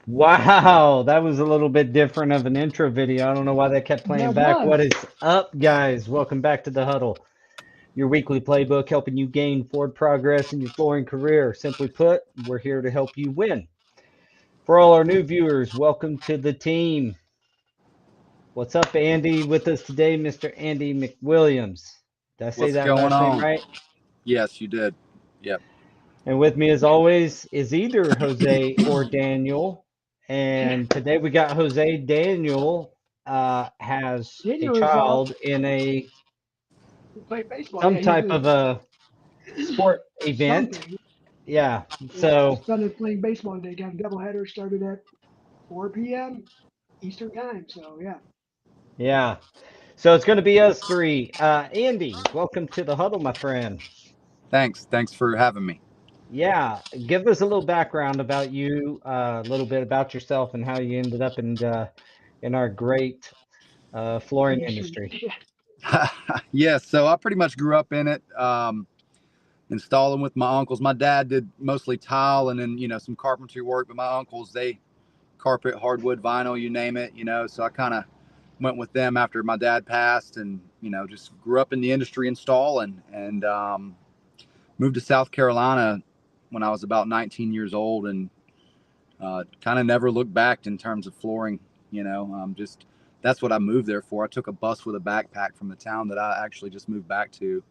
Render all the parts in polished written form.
Wow, that was a little bit different of an intro video. I don't know why that kept playing That back. What was. is up, guys? Welcome back to the Huddle, your weekly playbook helping you gain forward progress in your flooring career. Simply put, we're here to help you win. For all our new viewers, welcome to the team. What's up, Andy? With us today, Mr. Andy McWilliams. Did I say What's that going last name on? right? Yes, you did. Yep. And with me, as always, is either Jose or Daniel. And today we got Jose. Daniel has a Daniel is child in a playing baseball. some Yeah, type of a sport event. something. Yeah. Yeah, his So son is playing baseball today. Got a doubleheader started at 4 p.m. Eastern time. So yeah, yeah. So it's going to be us three. Andy, welcome to the huddle, my friend. Thanks. Thanks for having me. Yeah, give us a little background about you, a little bit about yourself, and how you ended up in our great flooring industry. industry. Yeah, so I pretty much grew up in it, installing with my uncles. My dad did mostly tile and then, some carpentry work, but my uncles, they carpet, hardwood, vinyl, you name it, So I kind of went with them after my dad passed and, just grew up in the industry installing and moved to South Carolina when I was about 19 years old and kind of never looked back in terms of flooring. Just that's what I moved there for. I took a bus with a backpack from the town that I actually just moved back to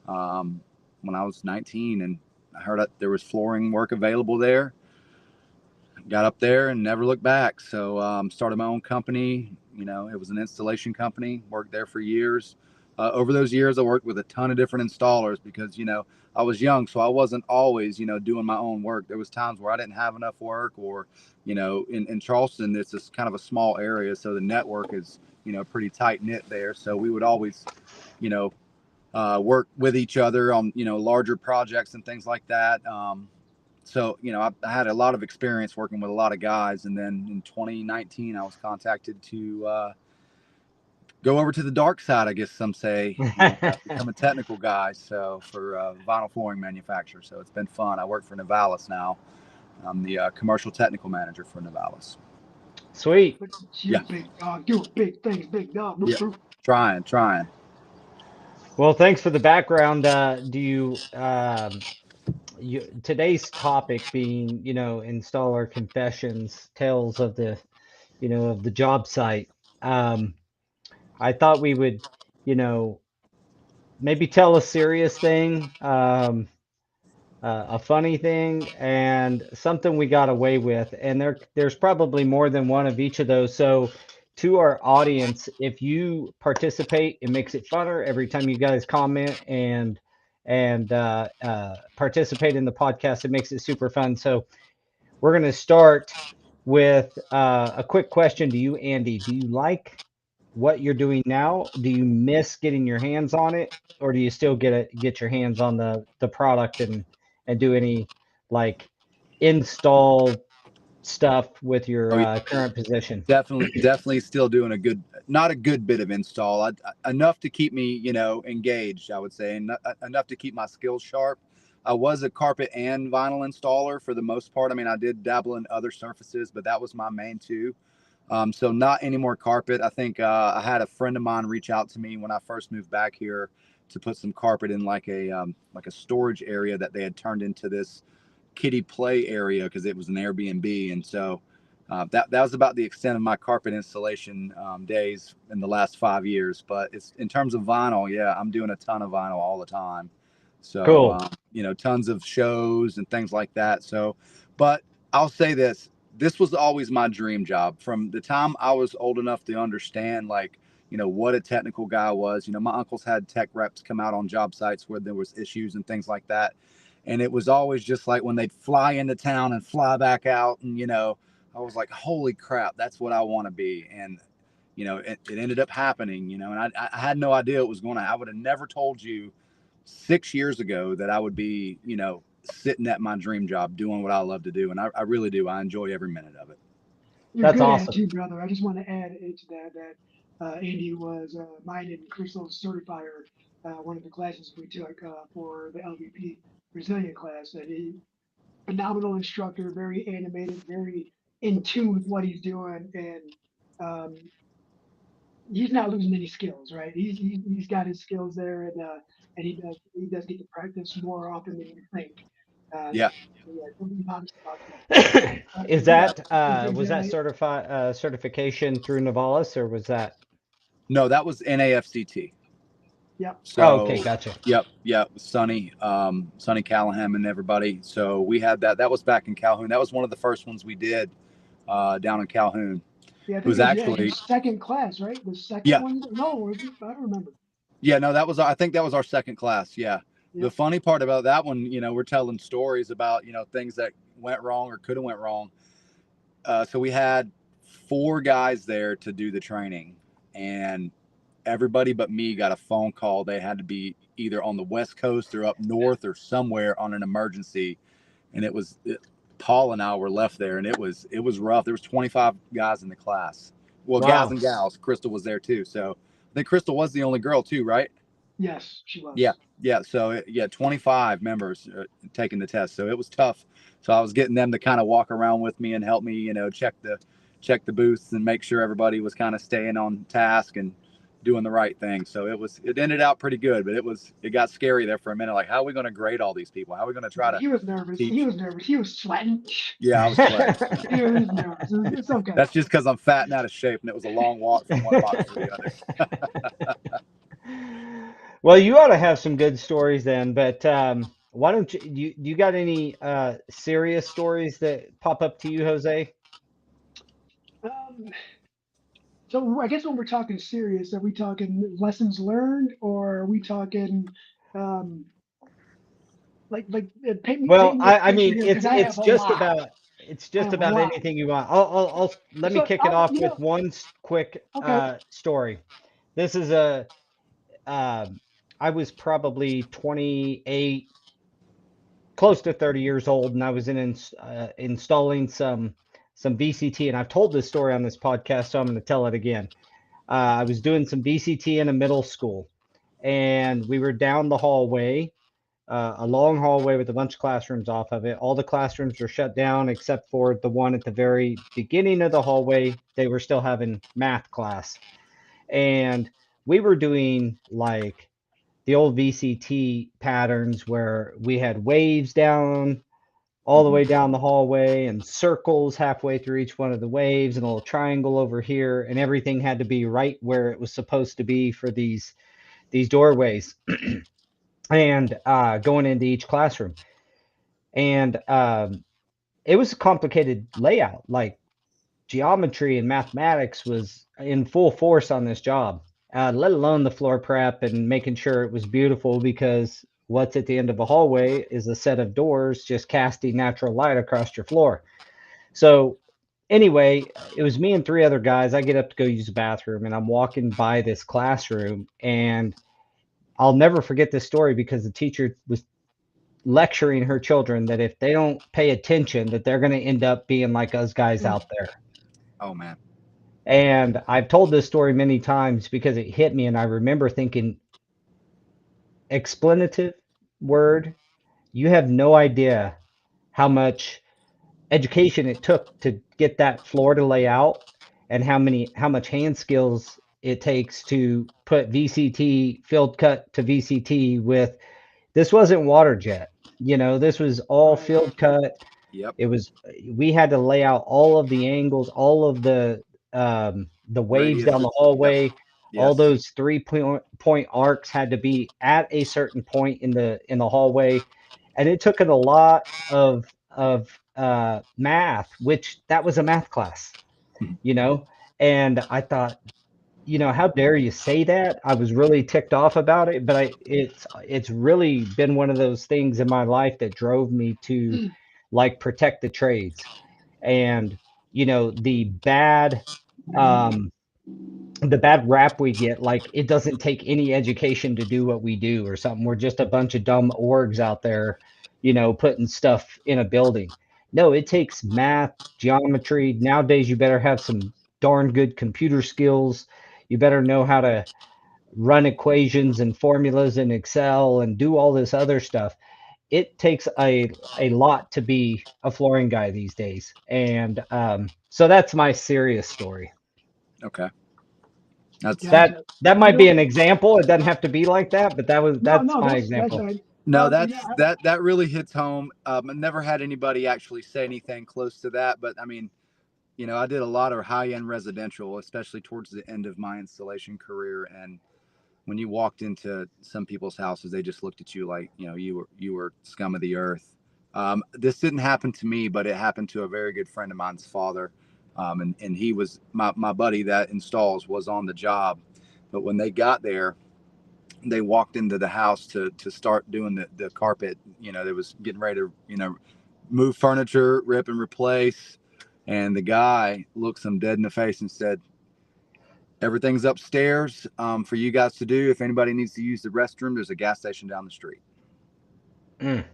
um, when I was 19, and I heard that there was flooring work available there. Got up there and never looked back. So started my own company. It was an installation company. Worked there for years. Over those years, I worked with a ton of different installers because I was young, so I wasn't always doing my own work. There was times where I didn't have enough work, or in Charleston, it's just kind of a small area, so the network is pretty tight knit there. So we would always you know work with each other on larger projects and things like that. So I had a lot of experience working with a lot of guys, and then in 2019 I was contacted to go over to the dark side, I guess some say, and become a technical guy, so for vinyl flooring manufacturer. So it's been fun. I work for Navalis now. I'm the commercial technical manager for Navalis. Sweet. Look at you, Yeah. big dog, doing big things, big dog. Yeah, Roof, roof. trying. Well, thanks for the background. Do today's topic being, installer confessions, tales of the job site. Um, I thought we would, you know, maybe tell a serious thing, a funny thing, and something we got away with. And there's probably more than one of each of those. So, to our audience, if you participate, it makes it funner every time you guys comment and participate in the podcast. It makes it super fun. So, we're going to start with a quick question to you, Andy. Do you like what you're doing now? Do you miss getting your hands on it, or do you still get your hands on the product and do any like install stuff with your Oh, current position? definitely still doing not a good bit of install. Enough to keep me, engaged, I would say, and enough to keep my skills sharp. I was a carpet and vinyl installer for the most part. I mean, I did dabble in other surfaces, but that was my main two. So not any more carpet. I think I had a friend of mine reach out to me when I first moved back here to put some carpet in like a storage area that they had turned into this kiddie play area because it was an Airbnb, and so that was about the extent of my carpet installation days in the last 5 years. But it's in terms of vinyl, yeah, I'm doing a ton of vinyl all the time. So Cool. tons of shows and things like that. So, but I'll say this: this was always my dream job from the time I was old enough to understand, like what a technical guy was. My uncles had tech reps come out on job sites where there was issues and things like that, and it was always just like when they'd fly into town and fly back out, and I was like, holy crap, that's what I want to be. And it ended up happening, and I had no idea it was going to. I would have never told you 6 years ago that I would be sitting at my dream job doing what I love to do, and I really do. I enjoy every minute of it. You're That's good at it awesome. too, brother. I just want to add into that Andy was mine and Crystal's certifier, one of the classes we took for the LVP Resilient class. That he phenomenal instructor, very animated, very in tune with what he's doing, and he's not losing any skills, right? He's got his skills there, and he does get to practice more often than you think. Yeah. So yeah, don't be modest about that. Is Yeah. that was that certification through Navalis, or was that? No, that was NAFCT. Yep. Oh, okay, So, gotcha. yep, Sonny Callahan and everybody. So we had that. That was back in Calhoun. That was one of the first ones we did down in Calhoun. Yeah, I It think was it was your actually, second class, right? The second yeah, one? No, was it? I don't remember. yeah, no, that was, I think that was our second class. Yeah. The Yep. funny part about that one, we're telling stories about, things that went wrong or could have went wrong. So we had 4 guys there to do the training, and everybody but me got a phone call. They had to be either on the West Coast or up north or somewhere on an emergency, and Paul and I were left there, and it was rough. There was 25 guys in the class. Well, guys Wow. and gals. Crystal was there too. So I think Crystal was the only girl too, right? Yes, she was. Yeah, yeah. So 25 members taking the test. So it was tough. So I was getting them to kind of walk around with me and help me, check the booths and make sure everybody was kind of staying on task and doing the right thing. So it ended out pretty good, but it got scary there for a minute. Like, how are we going to grade all these people? How are we going to try to He was nervous. He teach? was nervous. He was sweating. Yeah, I was sweating. He was nervous. It's okay. That's just because I'm fat and out of shape, and it was a long walk from one box to the other. Well, you ought to have some good stories then, but why don't you got any serious stories that pop up to you, Jose? Um, so I guess when we're talking serious, are we talking lessons learned, or are we talking um, paint Well, me a I picture mean, here it's because I have it's a just lot. about I have a lot. anything you want. I'll let me So kick it I'll, off with one quick okay. story. This is a I was probably 28, close to 30 years old, and I was installing some VCT, and I've told this story on this podcast, so I'm going to tell it again. I was doing some VCT in a middle school, and we were down the hallway, a long hallway with a bunch of classrooms off of it. All the classrooms were shut down except for the one at the very beginning of the hallway. They were still having math class, and we were doing like the old VCT patterns where we had waves down all the Mhm. way down the hallway and circles halfway through each one of the waves and a little triangle over here, and everything had to be right where it was supposed to be for these doorways and going into each classroom. And it was a complicated layout. Like geometry and mathematics was in full force on this job, let alone the floor prep and making sure it was beautiful, because what's at the end of a hallway is a set of doors just casting natural light across your floor. So anyway, it was me and 3 other guys. I get up to go use the bathroom, and I'm walking by this classroom, and I'll never forget this story because the teacher was lecturing her children that if they don't pay attention, that they're going to end up being like us guys Mm. out there. Oh man. And I've told this story many times because it hit me, and I remember thinking, explanative word, you have no idea how much education it took to get that floor to lay out, and how much hand skills it takes to put VCT field cut to VCT with. This wasn't water jet, this was all Right. field cut. Yep. It was, we had to lay out all of the angles, all of the waves down Radiuses. the Yep. hallway. All Yes. those 3 point arcs had to be at a certain point in the hallway, and it took it a lot of math, which that was a math class, you know. And I thought, how dare you say that? I was really ticked off about it, but it's really been one of those things in my life that drove me to like protect the trades. And um the bad rap we get, like it doesn't take any education to do what we do or something. We're just a bunch of dumb orgs out there, putting stuff in a building. No, it takes math, geometry. Nowadays you better have some darn good computer skills. You better know how to run equations and formulas in Excel and do all this other stuff. it takes a lot to be a flooring guy these days. And so that's my serious story. Okay. That's That Gotcha. that You might be know, an example. It doesn't have to be like that, but no, that's no, my that's example. fine. no, Yeah, that really hits home. I never had anybody actually say anything close to that, but I mean, I did a lot of high end residential, especially towards the end of my installation career. And when you walked into some people's houses, they just looked at you like, you were scum of the earth. This didn't happen to me, but it happened to a very good friend of mine's father. And he was my buddy that installs was on the job. But when they got there, they walked into the house to start doing the carpet. They was getting ready to, move furniture, rip and replace. And the guy looks them dead in the face and said, everything's upstairs for you guys to do. If anybody needs to use the restroom, there's a gas station down the street. Mm.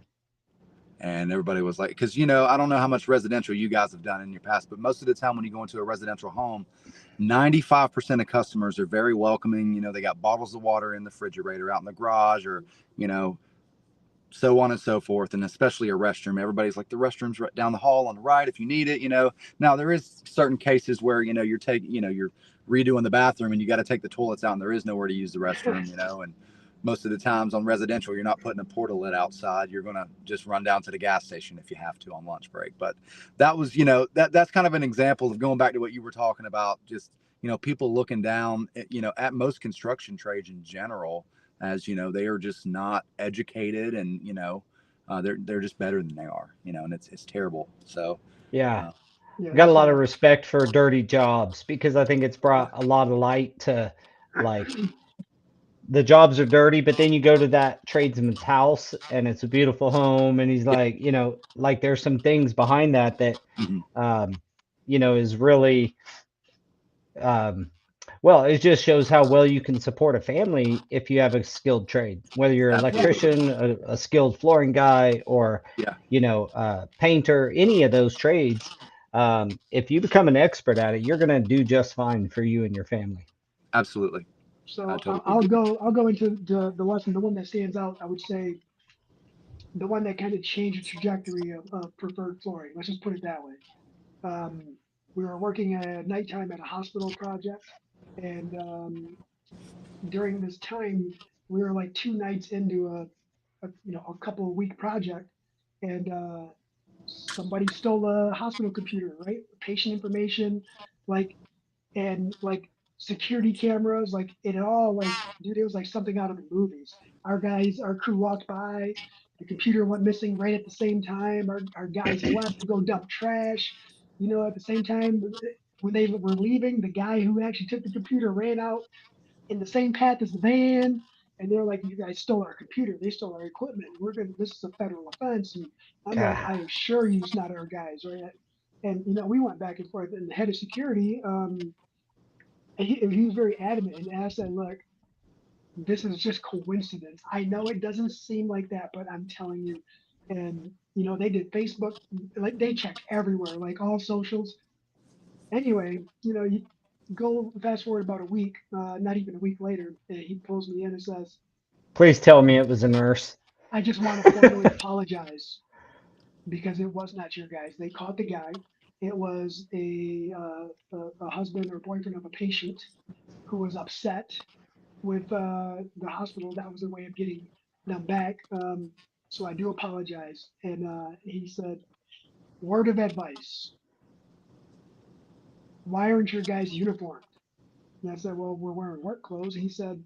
And everybody was like, because, I don't know how much residential you guys have done in your past, but most of the time when you go into a residential home, 95% of customers are very welcoming. They got bottles of water in the refrigerator out in the garage, or, you know, so on and so forth. And especially a restroom. Everybody's like, the restroom's right down the hall on the right if you need it. Now there is certain cases where, you're redoing the bathroom and you got to take the toilets out and there is nowhere to use the restroom, and most of the times on residential, you're not putting a portalet outside. You're going to just run down to the gas station if you have to on lunch break. But that was, that's kind of an example of going back to what you were talking about. Just, people looking down at most construction trades in general, as they are just not educated, and they're just better than they are, and it's terrible. So Yeah. uh, yeah, I got a that's lot of respect for dirty jobs because I think it's brought a lot of light to, like, the jobs are dirty, but then you go to that tradesman's house and it's a beautiful home, and he's yeah. like, like there's some things behind that that Mhm. um, is really um, well, it just shows how well you can support a family if you have a skilled trade, whether you're an right. Absolutely. electrician, a skilled flooring guy, or Yeah, painter, any of those trades. If you become an expert at it, you're going to do just fine for you and your family. absolutely. I So totally I'll agree. go into the lesson. The one that stands out, I would say, the one that kind of changed the trajectory of preferred flooring. Let's just put it that way. We were working at nighttime at a hospital project, and during this time, we were like 2 nights into a couple of week project, and somebody stole a hospital computer, right? Patient information, like, and like security cameras, like it all, like, dude, it was like something out of the movies. Our crew walked by, the computer went missing right at the same time. Our guys left to go dump trash, at the same time. When they were leaving, the guy who actually took the computer ran out in the same path as the van. And they're like, you guys stole our computer. They stole our equipment. This is a federal offense. And I'm like, God. I assure you it's not our guys, right? And, we went back and forth. And the head of security, and he was very adamant, and asked that, look, this is just coincidence. I know it doesn't seem like that, but I'm telling you. And, they did Facebook, like they checked everywhere, like all socials. Anyway, you go fast forward about a week, not even a week later, and he pulls me in and says, Please tell me it was a nurse. I just want to formally apologize because it was not your guys. They caught the guy. It was a husband or boyfriend of a patient who was upset with the hospital. That was their way of getting them back. So I do apologize. And he said, word of advice, why aren't your guys uniformed? And I said, well, we're wearing work clothes. He said,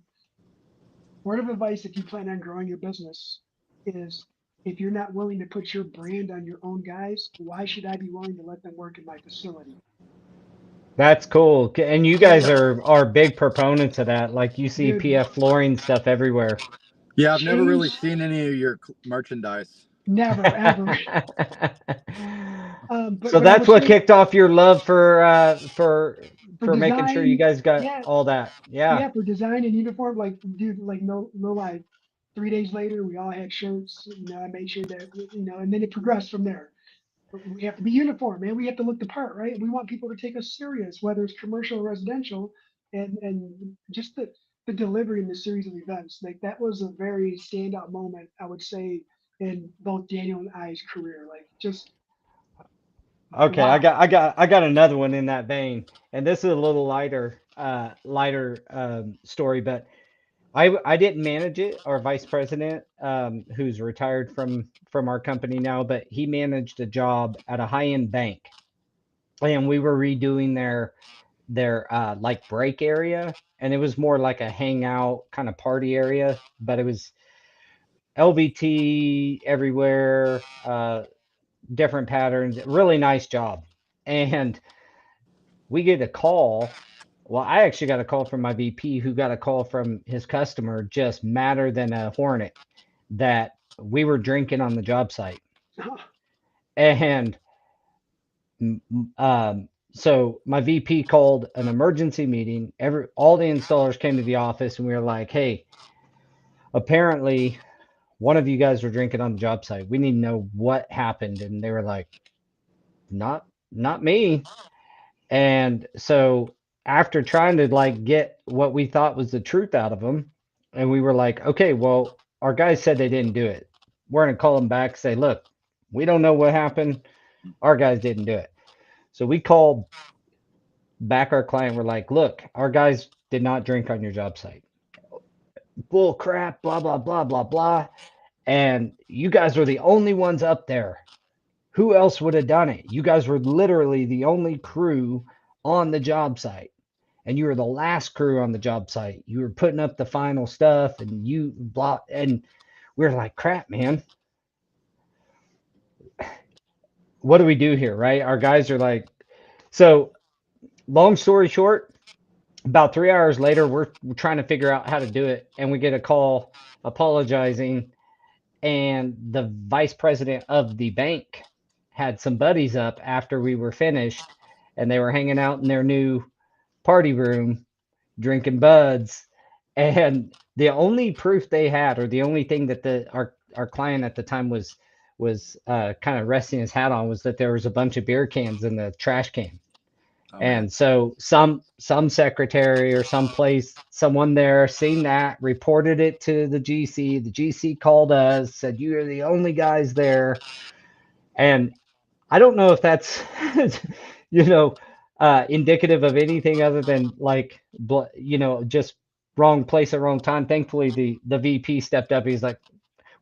word of advice, if you plan on growing your business, is if you're not willing to put your brand on your own guys, why should I be willing to let them work in my facility? That's cool. And you guys And are big proponents of that. Like you see dude, PF flooring stuff everywhere. Yeah, I've never really change, seen any of your merchandise. never, ever. But So I that's would what say kicked off your love for for making sure you design, guys got yeah, all that. Yeah. yeah, for design and uniform, like, dude, like, no lie. 3 days later, we all had shirts. I made sure that, and then it progressed from there. We have to be uniform, man. We have to look the part, right? We want people to take us serious, whether it's commercial or residential, and just the delivery in the series of events. Like, that was a very standout moment, I would say, in both Daniel and I's career. Like just Okay, wow. I got another one in that vein, and this is a little lighter story, but I didn't manage it. Our vice president, who's retired from our company now, but he managed a job at a high-end bank, and we were redoing their like break area, and it was more like a hangout kind of party area, but it was LVT everywhere, different patterns, really nice job. And we get a call. Well, I actually got a call from my VP who got a call from his customer, just madder than a hornet, that we were drinking on the job site. And so my VP called an emergency meeting. All the installers came to the office, and we were like, "Hey, apparently one of you guys were drinking on the job site. We need to know what happened." And they were like, "Not me." And so after trying to like get what we thought was the truth out of them, and we were like, "Okay, well, our guys said they didn't do it. We're gonna call them back, say, look, we don't know what happened. Our guys didn't do it." So we called back our client. We're like, "Look, our guys did not drink on your job site. Bull crap, blah blah blah blah blah. And you guys were the only ones up there. Who else would have done it? You guys were literally the only crew on the job site, and you were the last crew on the job site. You were putting up the final stuff, and you blah." And we're like, "Crap, man. What do we do here?" Right? Our guys are like, so long story short, about 3 hours later, we're trying to figure out how to do it, and we get a call apologizing. And the vice president of the bank had some buddies up after we were finished, and they were hanging out in their new party room drinking buds. And the only proof they had, or the only thing that our client at the time was kind of resting his hat on, was that there was a bunch of beer cans in the trash can. Oh man. And so some secretary or someone there seen that, reported it to the GC. The GC called us, said, "You are the only guys there." And I don't know if that's you know indicative of anything other than like just wrong place at wrong time. Thankfully, the VP stepped up. He's like,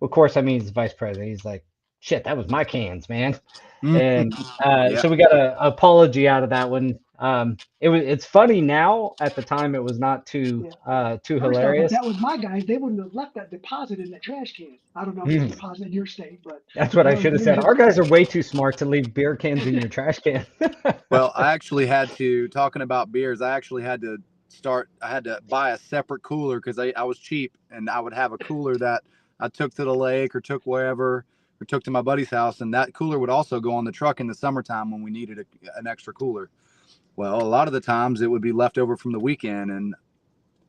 of course, I mean, he's the vice president. He's like, "Shit, that was my cans, man." And Yeah. so we got a apology out of that one. It's funny now. At the time, it was not too Yeah. too First off, if hilarious. that was my guys, they wouldn't have left that deposit in that trash can. I don't know if it's a deposit in your state, but That's what I that was should have said. their. Our guys are way too smart to leave beer cans in your trash can. Well, I actually had to, talking about beers, I had to buy a separate cooler because I was cheap, and I would have a cooler that I took to the lake or took wherever or took to my buddy's house. And that cooler would also go on the truck in the summertime when we needed an extra cooler. Well, a lot of the times it would be left over from the weekend. And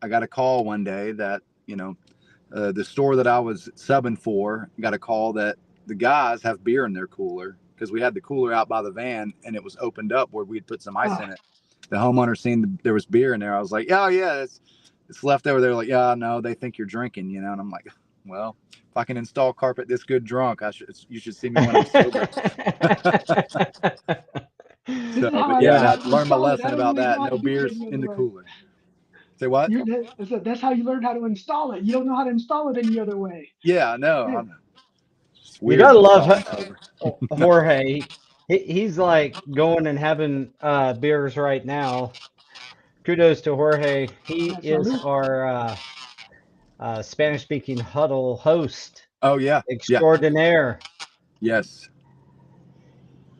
I got a call one day that, the store that I was subbing for got a call that the guys have beer in their cooler because we had the cooler out by the van and it was opened up where we'd put some ice in it. The homeowner seen there was beer in there. I was like, "Oh yeah, it's left over." They're like, "Yeah, no, they think you're drinking," And I'm like, "Well, if I can install carpet this good drunk, you should see me when I'm sober." This So, is how but I yeah, learned how I to learned my install it. I lesson don't about really know that. how No to do it beers any in other the way. cooler. Say what? That's how you learn how to install it. You don't know how to install it any other way. Yeah, no, Yeah. it's You weird gotta love installing sober. Jorge. He's like going and having beers right now. Kudos to Jorge. He Yeah, is salute. our Spanish-speaking huddle host Oh yeah, yeah, extraordinaire. yes.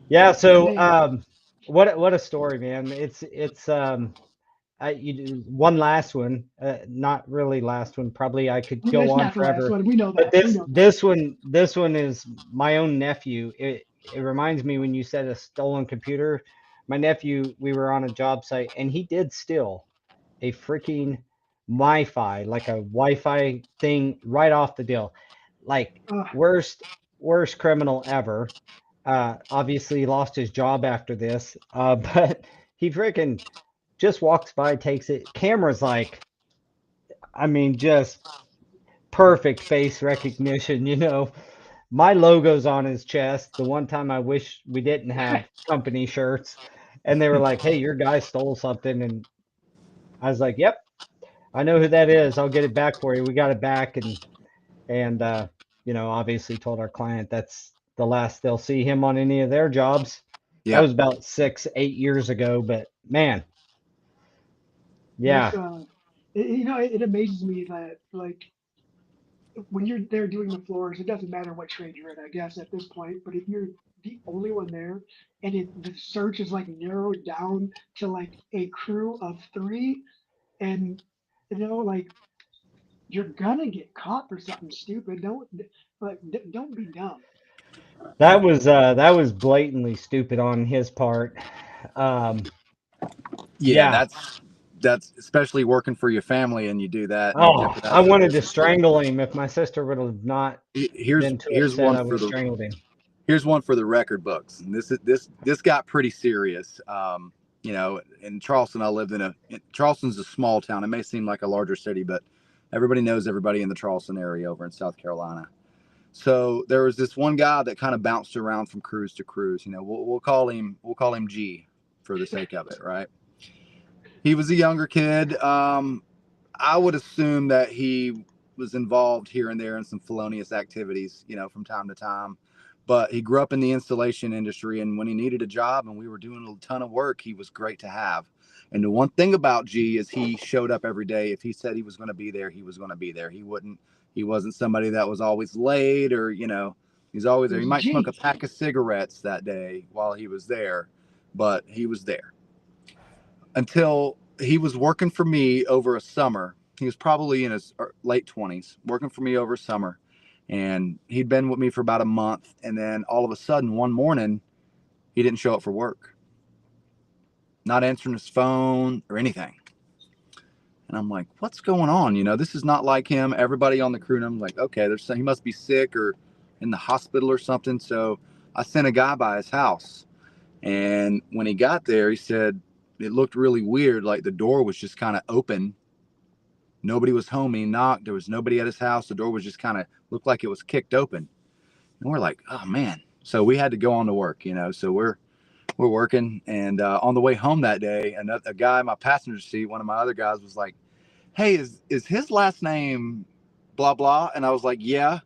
Yeah. Yeah, So, what a story, man. It's one last one, not really last one. Probably I could go it's on not the last forever, one. We know but that. We this know that. this one this one is my own nephew. It reminds me when you said a stolen computer. My nephew, we were on a job site, and he did steal a freaking Wi-Fi, like a Wi-Fi thing right off the deal. Like Uh, worst criminal ever. Obviously lost his job after this. But he freaking just walks by, takes it. Camera's like, I mean, just perfect face recognition, my logo's on his chest. The one time I wish we didn't have company shirts, and they were like, "Hey, your guy stole something," and I was like, "Yep, I know who that is. I'll get it back for you." We got it back, and obviously told our client that's the last they'll see him on any of their jobs. That Yeah. was about 6, 8 years ago, but man, There's yeah, it amazes me that like when you're there doing the floors, it doesn't matter what trade you're in, I guess at this point. But if you're the only one there, and the search is like narrowed down to like a crew of three, and like you're gonna get caught for something stupid. Don't be dumb. that was blatantly stupid on his part. Um, Yeah, yeah. that's especially working for your family and you do that and you Oh, I jeopardize their wanted to business. But strangle him if my sister would have not here's been too here's upset. one I would for have the strangled him. here's one for the record books. And this got pretty serious. In Charleston, I lived Charleston's a small town. It may seem like a larger city, but everybody knows everybody in the Charleston area over in South Carolina. So there was this one guy that kind of bounced around from cruise to cruise. We'll call him G for the sake of it, right? He was a younger kid. I would assume that he was involved here and there in some felonious activities, from time to time. But he grew up in the installation industry, and when he needed a job and we were doing a ton of work, he was great to have. And the one thing about G is he showed up every day. If he said he was going to be there, he was going to be there. He wasn't somebody that was always late or, he's always It there. He was a might smoke a G. pack of cigarettes that day while he was there, but he was there until he was working for me over a summer. He was probably in his late 20s, working for me over summer. And he'd been with me for about a month. And then all of a sudden, one morning, he didn't show up for work, not answering his phone or anything. And I'm like, what's going on? This is not like him. Everybody on the crew, and I'm like, okay, he must be sick or in the hospital or something. So I sent a guy by his house. And when he got there, he said it looked really weird. Like the door was just kind of open. Nobody was home. He knocked. There was nobody at his house. The door was just kind of looked like it was kicked open. And we're like, oh man. So we had to go on to work, So we're working. And on the way home that day, a guy in my passenger seat, one of my other guys, was like, hey, is his last name blah blah? And I was like, yeah.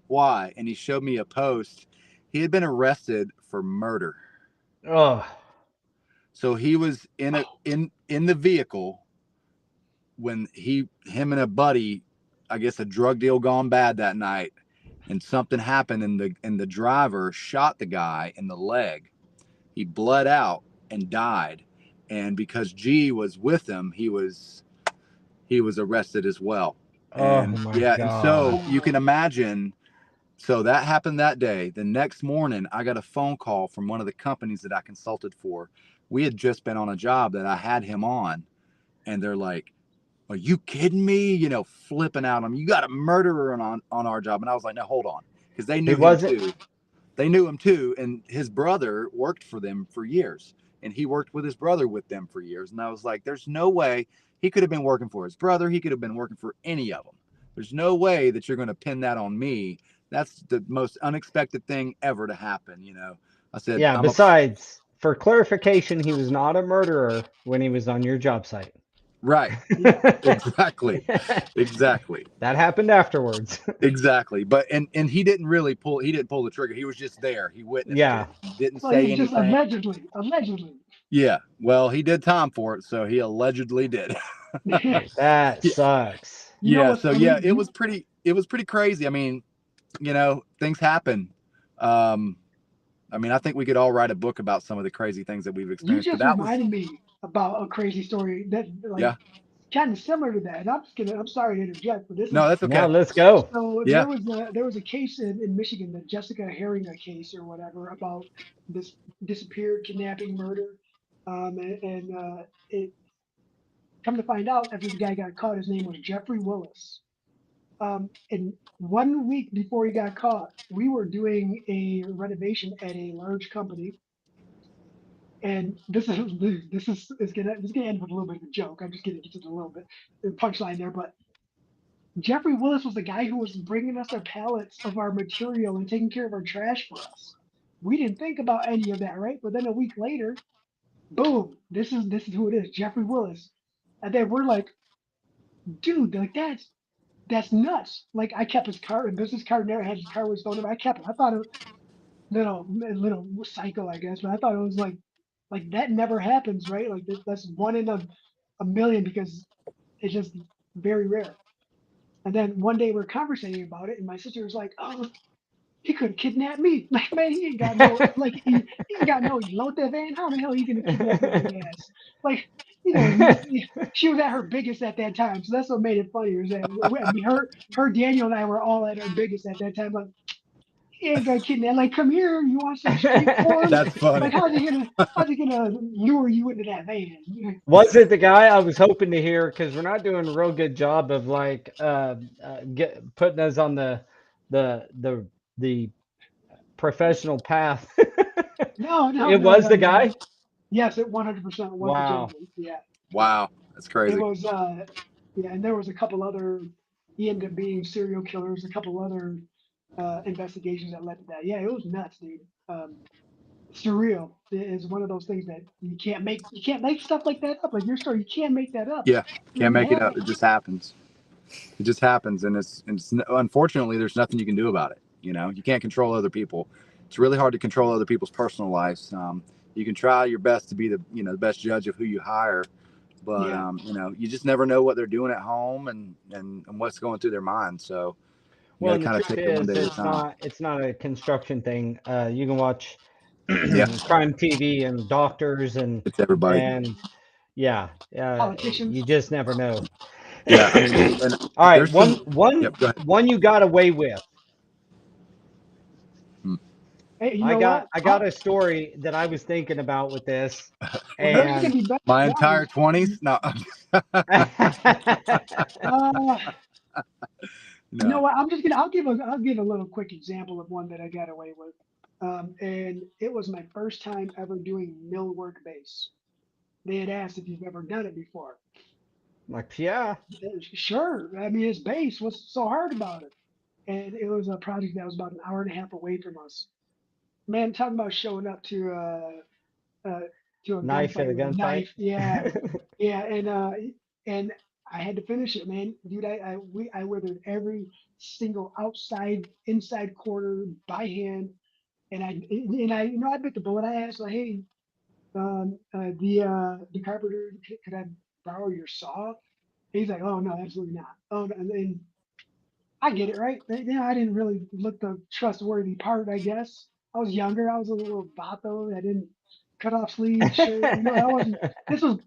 Why? And he showed me a post. He had been arrested for murder. Oh, So he was in the vehicle when him and a buddy, I guess a drug deal gone bad that night, and something happened, and the driver shot the guy in the leg. He bled out and died, and because G was with him, he was arrested as well. oh And my yeah, and so God. you can imagine. So that happened that day. The next morning, I got a phone call from one of the companies that I consulted for. We had just been on a job that I had him on, and they're like, are you kidding me? Flipping out on him. You got a murderer on our job. And I was like, no, hold on. Because they He knew him wasn't. too. They knew him too. And his brother worked for them for years. And he worked with his brother with them for years. And I was like, there's no way he could have been working for his brother. He could have been working for any of them. There's no way that you're going to pin that on me. That's the most unexpected thing ever to happen. I said, Yeah. Besides, for clarification, he was not a murderer when he was on your job site. right. Yeah. Exactly. Exactly. That happened afterwards. Exactly. But and he didn't pull the trigger. He was just there. He witnessed Yeah. it. He didn't Well, he say was just anything. allegedly. Yeah. Well, he did time for it, so he allegedly did. That Yeah. sucks. You know Yeah. what's So funny? yeah, it was pretty crazy. I mean, things happen. Um, I think we could all write a book about some of the crazy things that we've You experienced, but just that was reminded me about a crazy story that like yeah. kind of similar to that. And I'm sorry to interject, but this No, is that's Now okay. let's go. so Yeah. there was a case in Michigan, the Jessica Herringa case or whatever, about this disappeared kidnapping murder. And it come to find out after the guy got caught, his name was Jeffrey Willis. And 1 week before he got caught, we were doing a renovation at a large company. And this is gonna end with a little bit of a joke. I'm just gonna get to a little bit the punchline there, but Jeffrey Willis was the guy who was bringing us our pallets of our material and taking care of our trash for us. We didn't think about any of that, right? But then a week later, boom, this is who it is, Jeffrey Willis. And then we're like, dude, like that's nuts. Like I kept his car, a business card, never had his car with his phone number. I kept it. I thought it little psycho, I guess, but I thought it was like that never happens, right? Like that's one in a million because it's just very rare. And then one day we're conversating about it, and my sister was like, "Oh, he could have kidnapped me. Like, man, he ain't got no like he ain't got no elote van. How the hell are you gonna kidnap my big ass? Like, she was at her biggest at that time, so that's what made it funny. Was that I mean, her Daniel and I were all at our biggest at that time. Like, he ain't gonna kidnap. Like, come here. You want some street corn? That's funny. Like, how's he gonna lure you into that van? Was it the guy I was hoping to hear? Because we're not doing a real good job of like putting us on the professional path. No, no, It no, was no, the no. guy. Yes, it 100% was the Wow. gentleman. Yeah, yeah. Wow, that's It crazy. was, yeah, and there was a couple other. He ended up being serial killers. A couple other investigations that led to that. Yeah, it was nuts, dude. Surreal is one of those things that you can't make. You can't make stuff like that up. Like your story, you can't make that up. Yeah, can't It make it up. happened. It just happens. It just happens, and it's unfortunately there's nothing you can do about it. You can't control other people. It's really hard to control other people's personal lives. You can try your best to be the best judge of who you hire, but Yeah, you just never know what they're doing at home and what's going through their mind. So you got Well, to and the kind of truth take it one is, day at a time. it's not a construction thing. You can watch Yeah, crime TV and doctors it's everybody. and yeah, you politicians. just never know. Yeah, I mean, and All right, there's some. Yep, go ahead. one you got away with. Hmm. Hey, you know what? I got a story that I was thinking about with this, Well, yours is gonna and be better My than that entire one. 20s? No, Uh, you know no. what? I'll give a little quick example of one that I got away with. And it was my first time ever doing millwork base. They had asked if you've ever done it before. like, yeah, Sure. I mean, it's base. What's so hard about it? And it was a project that was about an hour and a half away from us. Man, talking about showing up uh, to a knife at gunfight a with a gunfight. knife. Yeah, yeah, and I had to finish it, man. Dude, I weathered every single outside, inside corner by hand, and I bit the bullet. I asked, like, hey, the carpenter, could I borrow your saw? He's like, oh no, absolutely not. Oh, no. And I get it, right? I didn't really look the trustworthy part, I guess. I was younger. I was a little vato. I didn't cut off sleeves shirt. I wasn't. This was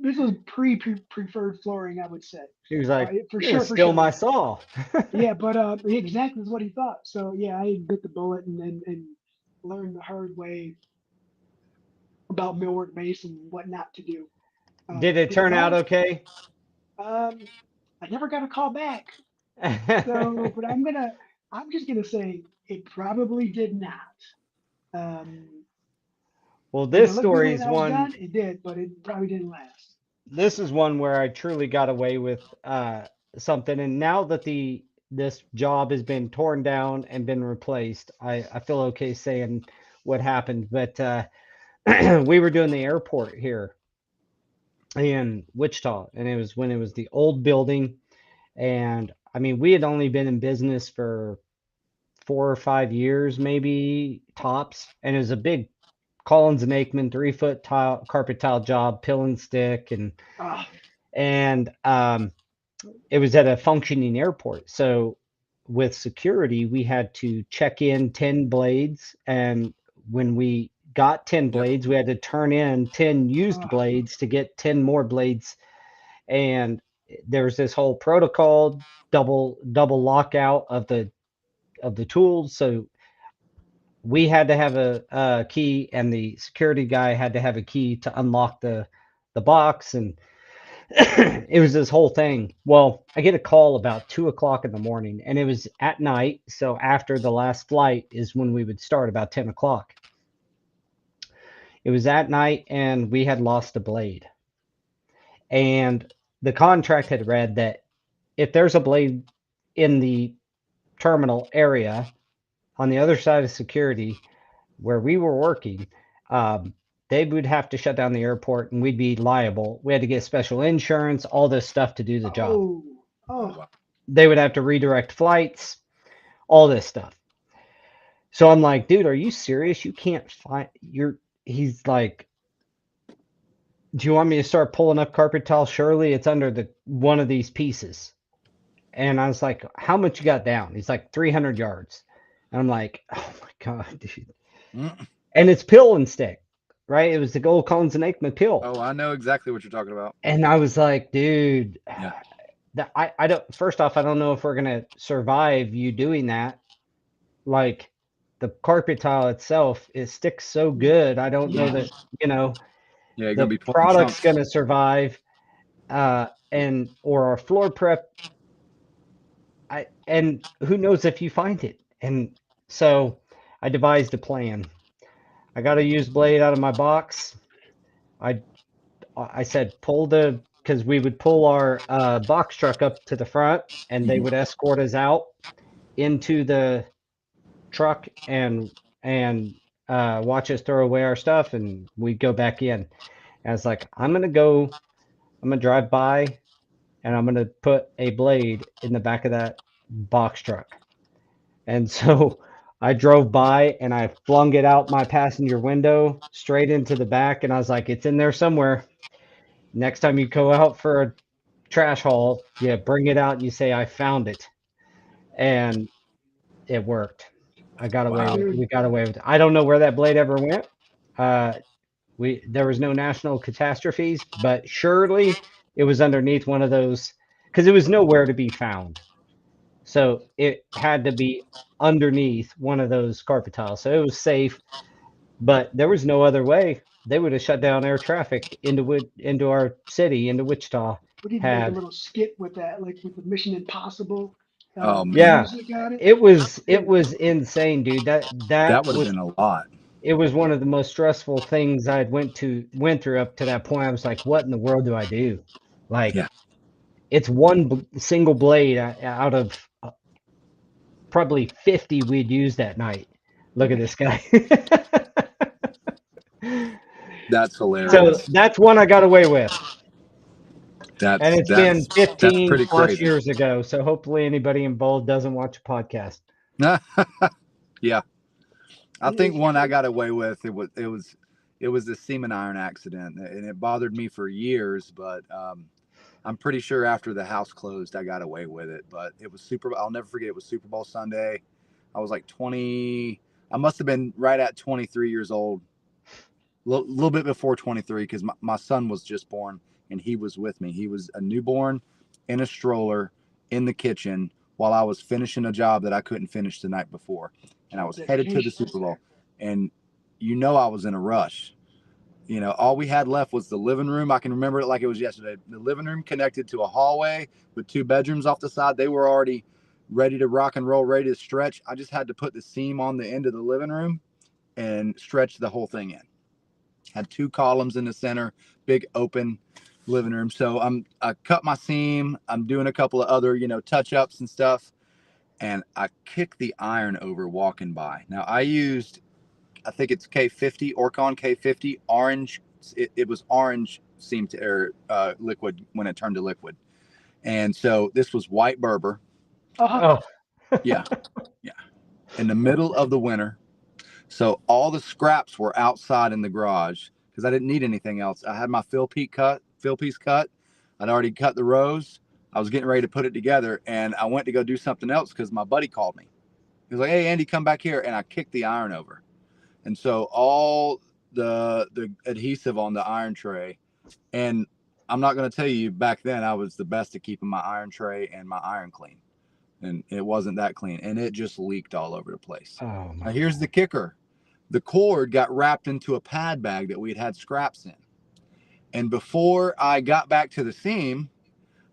preferred flooring, I would say. He was like, For "You're gonna sure, for steal sure. my saw." Yeah, but exactly is what he thought. So yeah, I bit the bullet and learned the hard way about millwork base and what not to do. Did it Because turn that out was okay? I never got a call back. So, but I'm just gonna say it probably did not. Um, Well, did it this look good story when is I was one. done? It did, but it probably didn't last. This is one where I truly got away with something, and now that the this job has been torn down and been replaced, I feel okay saying what happened. But we were doing the airport here in Wichita, and it was when it was the old building. And I mean, we had only been in business for 4 or 5 years, maybe tops. And it was a big Collins and Aikman 3 foot tile, carpet tile job, pill and stick, Ah, and it was at a functioning airport. So with security, we had to check in 10 blades, and when we got 10 Yep. blades, we had to turn in 10 used ah, blades to get 10 more blades. And there was this whole protocol, double lockout of the tools. So we had to have a key, and the security guy had to have a key to unlock the box, and it was this whole thing. Well, I get a call about 2 o'clock in the morning, and it was at night. So after the last flight is when we would start, about 10 o'clock. It was at night, and we had lost a blade. And the contract had read that if there's a blade in the terminal area on the other side of security where we were working, um, they would have to shut down the airport and we'd be liable. We had to get special insurance, all this stuff to do the job. Oh, Oh, oh, wow. They would have to redirect flights, all this stuff. So I'm like, dude, are you serious? You can't find he's like, do you want me to start pulling up carpet tile? Surely it's under the one of these pieces. And I was like, how much you got down? He's like 300 yards. And I'm like, oh my God, dude. Mm. And it's pill and stick, right? It was the old Collins and Aikman pill. Oh, I know exactly what you're talking about. And I was like, dude, Yeah. I don't, first off, I don't know if we're going to survive you doing that. Like the carpet tile itself, it sticks so good. I don't know yeah. that, you know, Yeah, you're the gonna be pulling product's chunks. going to survive, and or our floor prep. And who knows if you find it. And so I devised a plan. I got a used blade out of my box. I I said pull the because we would pull our box truck up to the front, and they Mhm. would escort us out into the truck and watch us throw away our stuff, and we'd go back in. And I was like, I'm gonna drive by, and I'm gonna put a blade in the back of that box truck. And so I drove by and I flung it out my passenger window straight into the back, and I was like, it's in there somewhere. Next time you go out for a trash haul, yeah, bring it out and you say I found it. And it worked. I got away Wow. with we Dude, got away with it. I don't know where that blade ever went. Uh there was no national catastrophes, but surely it was underneath one of those because it was nowhere to be found. So it had to be underneath one of those carpet tiles. So it was safe, but there was no other way. They would have shut down air traffic into our city, into Wichita. we need to make a Had little skit with that, like with the Mission Impossible Oh man, Yeah, music on it. it Dude, was insane, dude. That that would have was been a lot. it was one of the most stressful things I'd went through up to that point. I was like, what in the world do I do? Like Yeah. it's one single blade out of probably 50 we'd used that night. Look at this guy. That's So hilarious. that's one I got away with. And That's it's been that's that's 15 pretty plus crazy. years ago. So hopefully anybody involved doesn't watch a podcast. Yeah. I think it's one I got away with it was a semen iron accident, and it bothered me for years. But I'm pretty sure after the house closed, I got away with it. But it was super. I'll never forget. It was Super Bowl Sunday. I was like 20. I must have been right at 23 years old, little bit before 23, because my son was just born and he was with me. He was a newborn in a stroller in the kitchen while I was finishing a job that I couldn't finish the night before, and I all was headed to the dedication. Super Bowl. And I was in a rush. All we had left was the living room. I can remember it like it was yesterday. The living room connected to a hallway with 2 bedrooms off the side. They were already ready to rock and roll, ready to stretch. I just had to put the seam on the end of the living room and stretch the whole thing in. Had 2 columns in the center, big open living room. So I cut my seam. I'm doing a couple of other, touch ups and stuff. And I kicked the iron over walking by. Now I think it's K50, Orcon K50, orange. It was orange seam to air liquid when it turned to liquid. And so this was white Berber. Uh-huh. Oh, Yeah. Yeah. In the middle of the winter. So all the scraps were outside in the garage because I didn't need anything else. I had my fill piece cut. I'd already cut the rows. I was getting ready to put it together, and I went to go do something else because my buddy called me. He was like, "Hey, Andy, come back here," and I kicked the iron over, and so all the adhesive on the iron tray. And I'm not going to tell you, back then I was the best at keeping my iron tray and my iron clean, and it wasn't that clean, and it just leaked all over the place. oh my Now here's the kicker. The cord got wrapped into a pad bag that we had scraps in. And before I got back to the seam,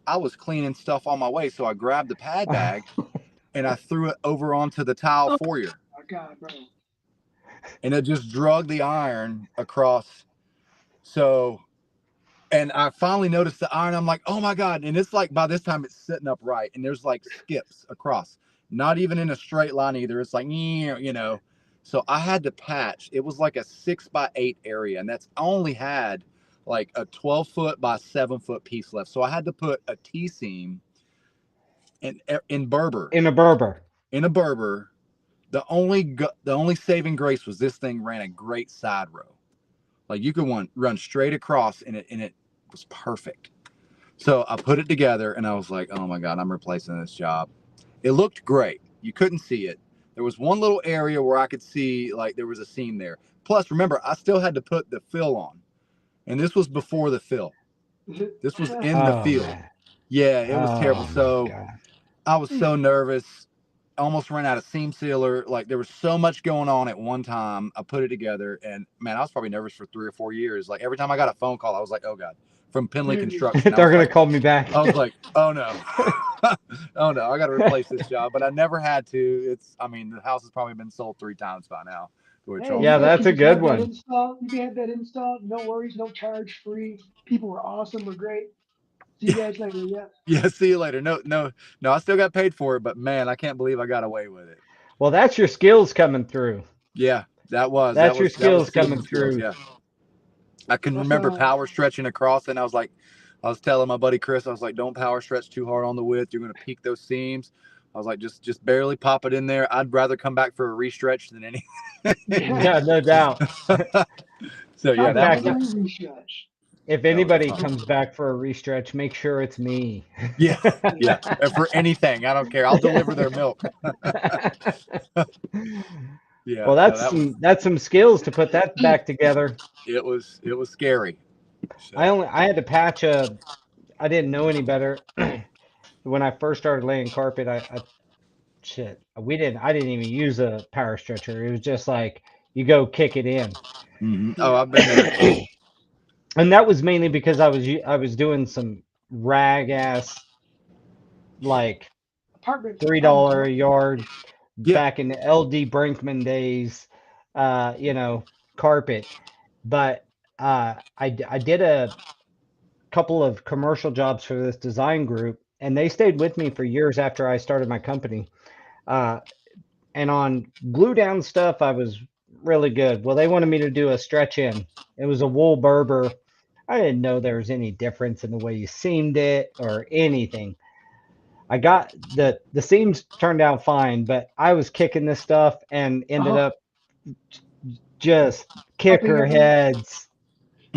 I was cleaning stuff on my way. So I grabbed the pad God. bag and I threw it over onto the tile Oh foyer. my God, bro. And it just drug the iron across. So And I finally noticed the iron. I'm like, oh my God. And it's like, by this time it's sitting upright and there's like skips across, not even in a straight line either. It's like, you know, so I had to patch. It was like a 6x8 area. And that's I only had like a 12-foot by 7-foot piece left. So I had to put a T-seam in Berber, In a Berber. in a Berber. The only saving grace was this thing ran a great side row. Like you could run straight across and it was perfect. So I put it together and I was like, oh my God, I'm replacing this job. It looked great. You couldn't see it. There was one little area where I could see like there was a seam there. Plus, remember, I still had to put the fill on. And this was before the fill. This was in the Oh, field. man. Yeah, it was terrible. Oh, my So God. I was so nervous. I almost ran out of seam sealer. Like there was so much going on at one time. I put it together and man, I was probably nervous for 3 or 4 years. Like every time I got a phone call, I was like, oh God, from Penley Construction. They're going to call me back. I was like, oh no, oh no, I got to replace this job. But I never had to. I mean, the house has probably been sold 3 times by now. Hey, Yeah, you guys that's can a just good have that one. installed. You can have that installed. No worries, no charge, free. People were awesome. We're great. See you guys later. Yeah. Yeah, see you later. No, I still got paid for it, but man, I can't believe I got away with it. Well, that's your skills coming through. Yeah, that was That's your skills season coming skills. through. Yeah, I can That's remember power stretching across, and I was telling my buddy Chris, I was like, don't power stretch too hard on the width. You're going to peak those seams. I was like, just barely pop it in there. I'd rather come back for a restretch than any. Yeah, no doubt. So yeah, In that fact, was restretch. if anybody comes back for a restretch, make sure it's me. yeah. And for anything, I don't care. I'll deliver their milk. Yeah. Well, So that's some skills to put that back together. it was scary. So. I had to patch I didn't know any better. When I first started laying carpet, I I didn't even use a power stretcher. It was just like you go kick it in. Oh, I've been there. And that was mainly because I was doing some rag ass like Apartment $3 a work. yard Yeah. back in the LD Brinkman days, you know, carpet. But I did a couple of commercial jobs for this design group, and they stayed with me for years after I started my company. Uh, and on glue down stuff, I was really good. Well, they wanted me to do a stretch in. It was a wool Berber. I didn't know there was any difference in the way you seamed it or anything. I got the seams turned out fine, but I was kicking this stuff and ended up just kicker heads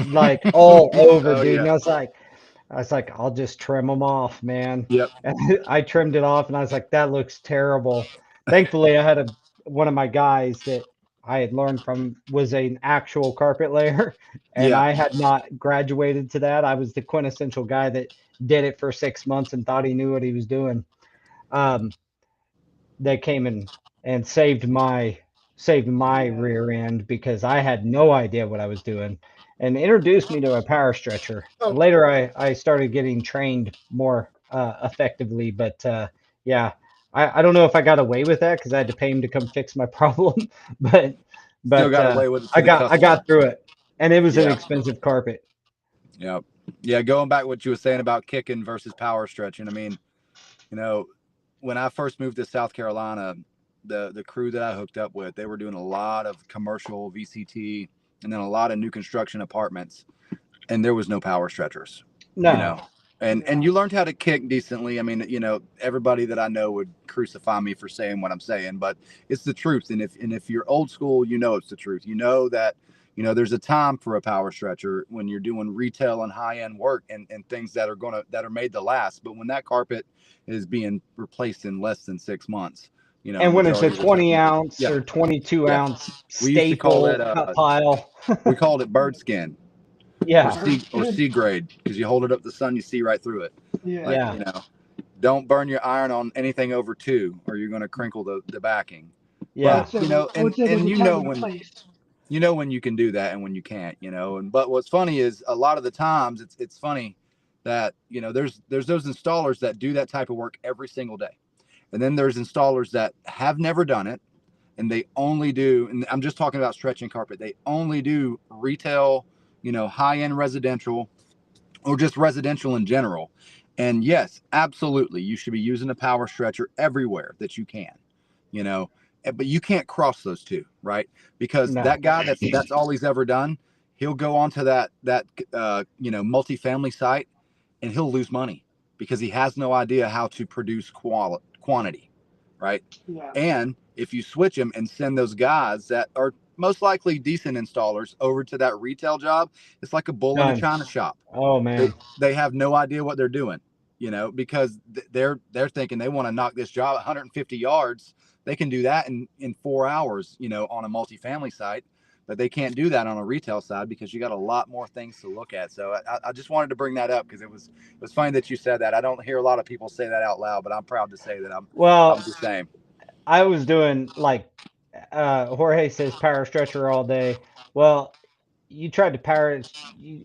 like all over, Oh, dude. yeah. And I was like, I'll just trim them off, man. Yep. And I trimmed it off, and I was like, that looks terrible. Thankfully, I had one of my guys that I had learned from was an actual carpet layer, and Yeah. I had not graduated to that. I was the quintessential guy that did it for 6 months and thought he knew what he was doing. They came in and saved my rear end because I had no idea what I was doing, and introduced me to a power stretcher. Oh. Later, I started getting trained more effectively, but yeah, I don't know if I got away with that because I had to pay him to come fix my problem, but Still got away with it. I got through it, and it was an Yeah. expensive carpet. Yep. Yeah. Going back to what you were saying about kicking versus power stretching. I mean, you know, when I first moved to South Carolina, the crew that I hooked up with, they were doing a lot of commercial VCT and then a lot of new construction apartments, and there was no power stretchers. No. You know, and you learned how to kick decently. I mean, you know, everybody that I know would crucify me for saying what I'm saying, but it's the truth. And if you're old school, you know it's the truth. You know that, you know, there's a time for a power stretcher when you're doing retail and high-end work and things that are made to last. But when that carpet is being replaced in less than 6 months, you know, And when it's a majority of the 20 time- ounce Yeah. or 22 Yeah. ounce We used to call staple that, cut pile. we called it bird skin Yeah. or C grade, because you hold it up to the sun, you see right through it. Yeah. Yeah. You know, don't burn your iron on anything over 2, or you're going to crinkle the backing. Yeah. But, you know, and you know when you can do that and when you can't, you know. And but what's funny is a lot of the times it's funny that, you know, there's those installers that do that type of work every single day. And then there's installers that have never done it, and they only do, and I'm just talking about stretching carpet, they only do retail, you know, high-end residential, or just residential in general. And yes, absolutely, you should be using a power stretcher everywhere that you can, you know, but you can't cross those two, right? Because No. that guy that's all he's ever done, he'll go onto that multifamily site and he'll lose money because he has no idea how to produce quantity, right? Yeah. And if you switch them and send those guys that are most likely decent installers over to that retail job, it's like a bull in a Done. china shop. Oh man. They have no idea what they're doing, you know, because they're thinking they want to knock this job 150 yards. They can do that in 4 hours, you know, on a multifamily site, but they can't do that on a retail side because you got a lot more things to look at. So I just wanted to bring that up because it was funny that you said that. I don't hear a lot of people say that out loud, but I'm proud to say that I'm Well, the same. I was doing like Jorge says power stretcher all day. Well, you tried to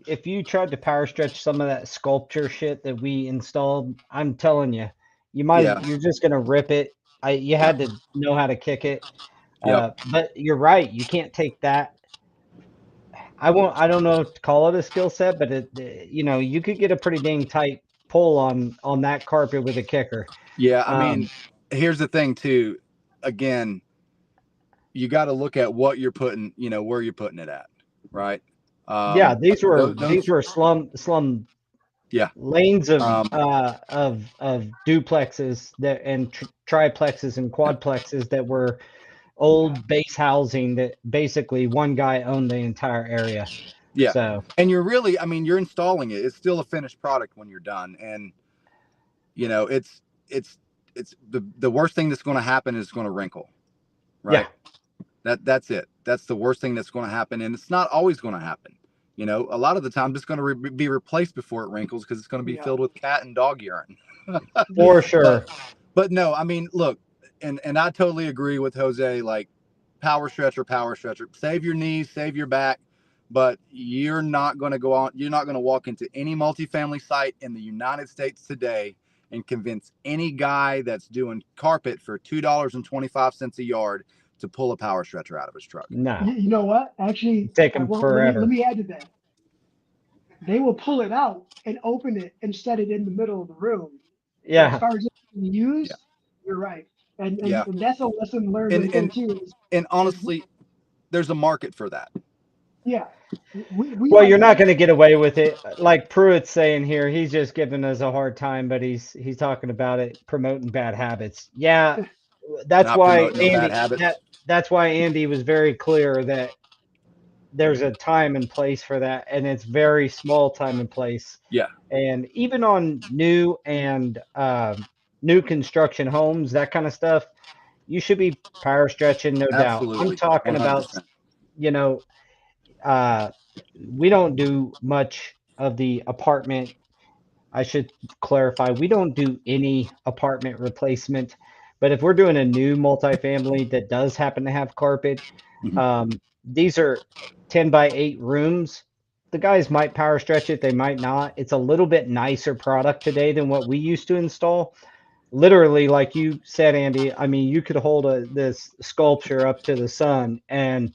if you tried to power stretch some of that sculpture shit that we installed, I'm telling you, Yeah. you're just gonna rip it. You had to know how to kick it. Yep. But you're right, you can't take that. I don't know if to call it a skill set, but you could get a pretty dang tight pull on that carpet with a kicker. Yeah. I mean, Um, here's the thing too. Again, you got to look at what you're putting, you know, where you're putting it at, right? yeah, these Those, were slum yeah. lanes Um, of duplexes that and triplexes and quadplexes that were Yeah. old base housing that basically one guy owned the entire area. yeah. So And you're really, I mean, you're installing it. It's still a finished product when you're done. And, you know, it's the worst thing that's going to happen is going to wrinkle, yeah, right? That's it. That's the worst thing that's going to happen. And it's not always going to happen. You know, a lot of the time it's going to be replaced before it wrinkles because it's going to be Yeah. filled with cat and dog urine. for Yeah. sure. But no, I mean, look, and I totally agree with Jose. Like, power stretcher, save your knees, save your back, but you're not going to go on. You're not going to walk into any multifamily site in the United States today and convince any guy that's doing carpet for $2.25 a yard to pull a power stretcher out of his truck. No, You know what? Actually, take them let forever. me add to that. They will pull it out and open it and set it in the middle of the room. But as Yeah, far as it's being Yeah, used, you're right. yeah, And that's a lesson learned and right there too. and Is honestly, there's a market for that. yeah, we well, you're like not going to get away with it. Like Pruitt's saying here, he's just giving us a hard time, but he's talking about it promoting bad habits. Yeah, that's Not why promoting no bad Andy habits. that's why Andy was very clear that there's a time and place for that, and it's very small time and place. Yeah, And even on new construction homes, that kind of stuff, you should be power stretching, no doubt. I'm absolutely, talking about, 100%. you know, uh, we don't do much of the apartment. I should clarify, we don't do any apartment replacement, but if we're doing a new multifamily that does happen to have carpet, Mhm. these are 10 by 8 rooms. The guys might power stretch it, they might not. It's a little bit nicer product today than what we used to install. Literally, like you said, Andy, I mean, you could hold this sculpture up to the sun and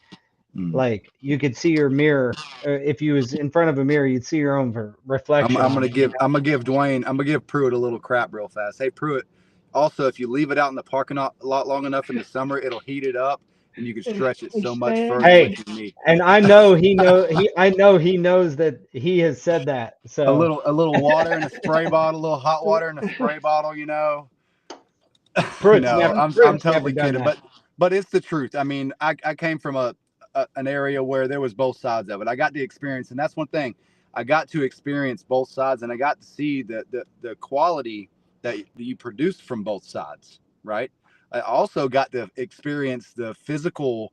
Mm. like you could see your mirror. If you was in front of a mirror, you'd see your own reflection I'm on gonna it. give Dwayne, I'm gonna give Pruitt a little crap real fast. Hey Pruitt, also if you leave it out in the parking lot long enough in the summer, it'll heat it up and you can stretch it so much further Hey, with your knee. and I know he knows that he has said that. So A little water in a spray bottle, a little hot water in a spray bottle, you know. No, I'm Pruitt's never totally done kidding, that. but it's the truth. I mean, I came from an area where there was both sides of it. I got the experience, and that's one thing. I got to experience both sides, and I got to see the quality that you produce from both sides. Right. I also got to experience the physical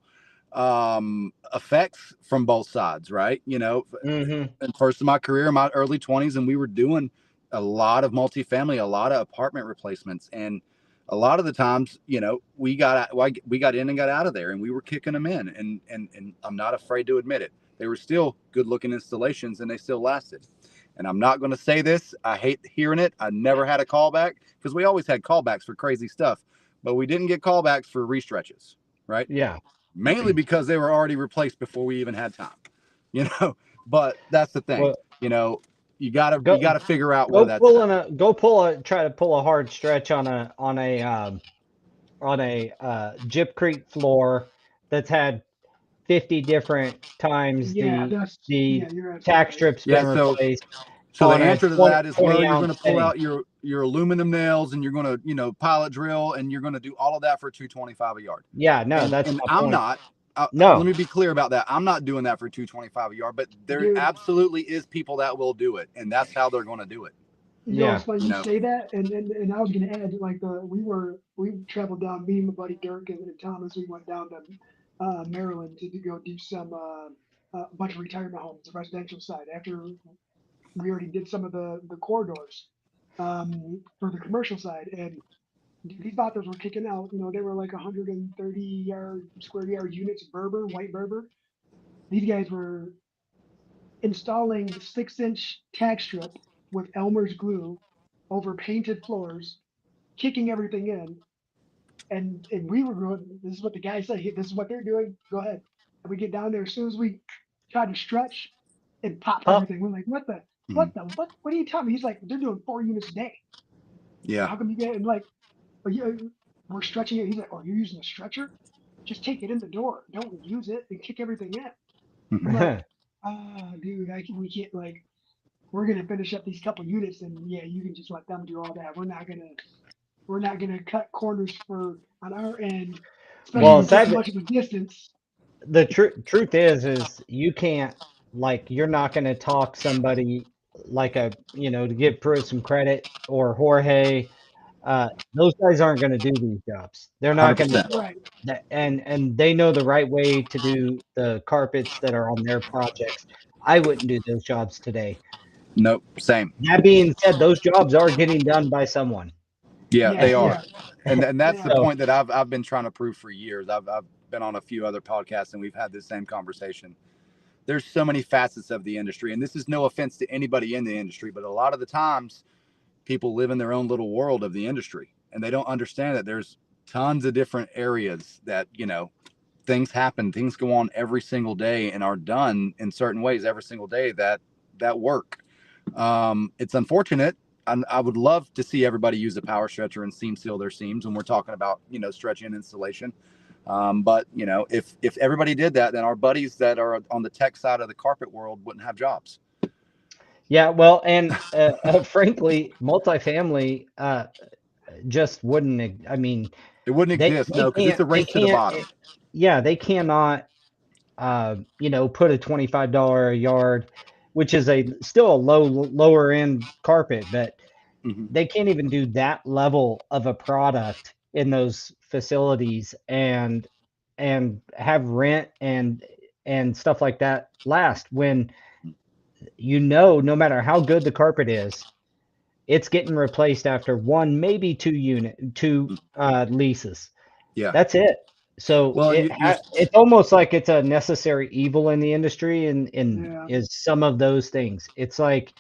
effects from both sides. Right. You know, Hmm. and first of my career, in my early 20s, and we were doing a lot of multifamily, a lot of apartment replacements, and a lot of the times, you know, we got in and got out of there, and we were kicking them in, and I'm not afraid to admit it. They were still good looking installations, and they still lasted. And I'm not going to say this. I hate hearing it. I never had a callback because we always had callbacks for crazy stuff, but we didn't get callbacks for restretches, right? Yeah. Mainly because they were already replaced before we even had time, you know. But that's the thing, Well, you know. Go figure out where that's at. try to pull a hard stretch on a Gyp Creek floor that's had 50 different times Yeah, the you're absolutely tack right. strip's Yeah, been so replaced the on a answer to 20, that is, well, 20 you're going ounce to pull penny. out your aluminum nails and you're going to, pilot drill, and you're going to do all of that for 225 a yard. Yeah, no, that's And my I'm point. not. No, Let me be clear about that. I'm not doing that for 225 a yard, but there Dude, absolutely is people that will do it, and that's how they're going to do it. it's yeah, funny You you know, say that, and I was gonna add, like, we traveled down, me and my buddy Dirk and Thomas, we went down to Maryland to go do some bunch of retirement homes, the residential side, after we already did some of the corridors for the commercial side. And dude, these vatos were kicking out, they were like 130 square yard units, Berber, white Berber. These guys were installing the 6-inch tack strip with Elmer's glue over painted floors, kicking everything in. And we were going, this is what the guy said, this is what they're doing, go ahead. And we get down there, as soon as we try to stretch, it pops pop. everything. We're like, Mhm. what are you telling me? He's like, they're doing 4 units a day. Yeah. How come you get, and like, we're stretching it. He's like, oh, you're using a stretcher? Just take it in the door. Don't use it and kick everything in. I'm Mhm. like, dude, we can't, like, we're gonna finish up these couple units, and yeah, you can just let them do all that. We're not gonna cut corners for on our end, especially Well, with this sad. much of a distance. The truth is you can't, like, you're not going to talk somebody like to give Pruitt some credit, or Jorge. Those guys aren't going to do these jobs. They're not going to. 100%. Right. And they know the right way to do the carpets that are on their projects. I wouldn't do those jobs today. Nope. Same. That being said, those jobs are getting done by someone. Yeah, Yeah, they they are. are. And They that's the are. So point that I've been trying to prove for years. I've been on a few other podcasts and we've had this same conversation. There's so many facets of the industry, and this is no offense to anybody in the industry, but a lot of the times people live in their own little world of the industry and they don't understand that there's tons of different areas that, things happen, things go on every single day and are done in certain ways every single day that work. It's unfortunate. I would love to see everybody use a power stretcher and seam seal their seams when we're talking about, stretching and installation. But if everybody did that, then our buddies that are on the tech side of the carpet world wouldn't have jobs. yeah, well, and frankly, multifamily just wouldn't. I mean, It wouldn't they exist, they no, because it's can't a they race to the can't. bottom. Yeah, they cannot. Put a $25 a yard, which is still a lower end carpet, but Mm-hmm. they can't even do that level of a product in those facilities and have rent and stuff like that last, when no matter how good the carpet is, it's getting replaced after one, maybe two leases. Yeah. That's it. So Well, and you it's almost like it's a necessary evil in the industry, and Yeah. is some of those things. It's like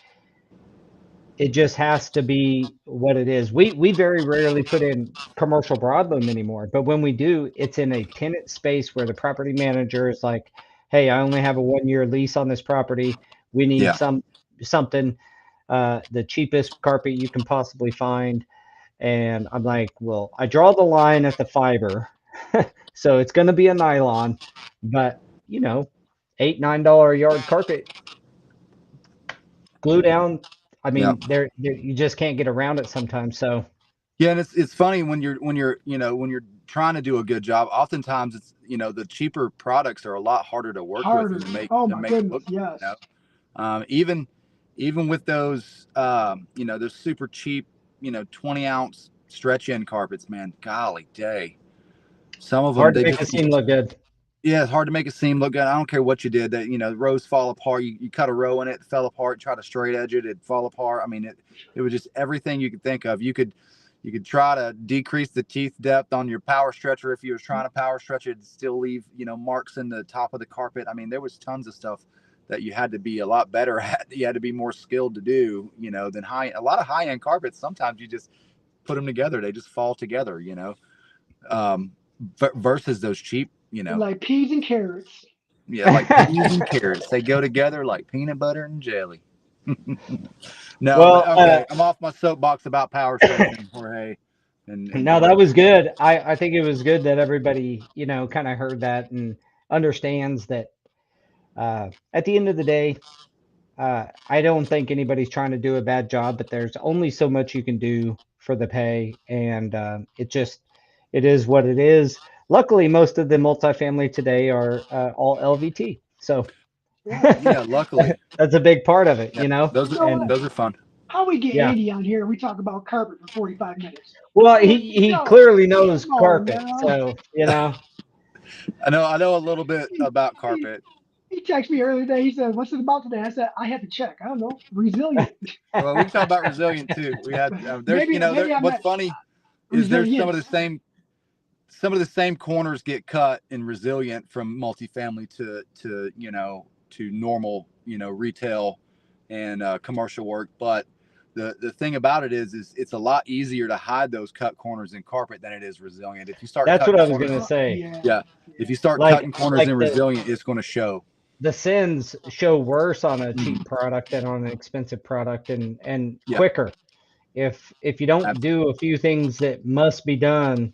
it just has to be what it is. We very rarely put in commercial broadloom anymore, but when we do, it's in a tenant space where the property manager is like, "Hey, I only have a 1 year lease on this property. We need yeah. something, the cheapest carpet you can possibly find." And I'm like, "Well, I draw the line at the fiber, so it's going to be a nylon, but $8-9 a yard carpet, glue down. I Yeah. mean, you just can't get around it sometimes." So Yeah, and it's funny when you're when you're trying to do a good job. Oftentimes, it's the cheaper products are a lot harder to work with and Harder. Oh my make goodness. look. You Yes. know, even with those those super cheap 20-ounce stretch in carpets, man, golly day, some of them hard to they make the just seam look good. yeah, it's hard to make a seam look good. I don't care what you did. That rows fall apart. You cut a row in it, fell apart. Try to straight edge it, it'd fall apart. I mean, it was just everything you could think of. You could try to decrease the teeth depth on your power stretcher. If you were trying to power stretch it, it'd still leave marks in the top of the carpet. I mean, there was tons of stuff that you had to be a lot better at. You had to be more skilled to do than a lot of high end carpets. Sometimes you just put them together; they just fall together. Um, versus those cheap. Like peas and carrots. Yeah, like peas and carrots. They go together like peanut butter and jelly. No, but Well, okay, I'm off my soapbox about power station, Jorge, and no, going that was forward. good. I think it was good that everybody, kind of heard that and understands that at the end of the day, I don't think anybody's trying to do a bad job, but there's only so much you can do for the pay, and it is what it is. Luckily, most of the multifamily today are all LVT, so Yeah. Yeah, luckily, that's a big part of it, yeah, You know what? and those are fun. How we get yeah. Andy on here? We talk about carpet for 45 minutes. Well, Like, he no, clearly knows come on carpet, now. so I know a little bit He, about he, carpet. he texted me earlier today. He said, "What's it about today?" I said, "I had to check. I don't know. Resilient. Well, we can talk about resilient too. We had there's Maybe I what's meant funny is there's resilience." some of the same corners get cut in resilient from multifamily to to normal retail and commercial work. But the thing about it is it's a lot easier to hide those cut corners in carpet than it is resilient. If you start that's what cutting I was gonna corners, say. Yeah, yeah, if yeah, you start Like cutting corners like in the resilient, it's going to show. the sins show worse on a cheap Mhm. product than on an expensive product, and Yeah, quicker. If you don't do a few things that must be done,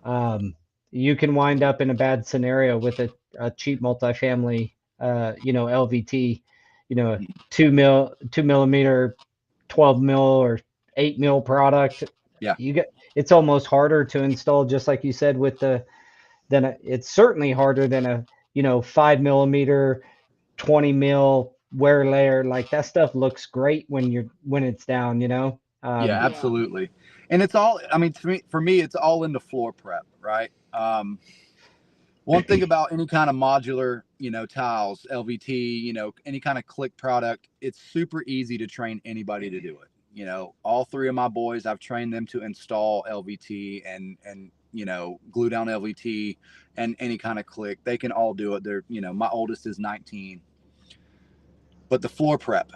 um, you can wind up in a bad scenario with a cheap multifamily, LVT, a 2 millimeter, 12 mil or 8 mil product. yeah, It's almost harder to install, just like you said, it's certainly harder than a 5 millimeter, 20 mil wear layer. Like that stuff looks great when it's down. yeah, yeah, absolutely. And it's all. I mean, for me, it's all in the floor prep, right? One thing about any kind of modular, tiles, LVT, any kind of click product, it's super easy to train anybody to do it. All three of my boys, I've trained them to install LVT and glue down LVT and any kind of click. They can all do it. My oldest is 19. But the floor prep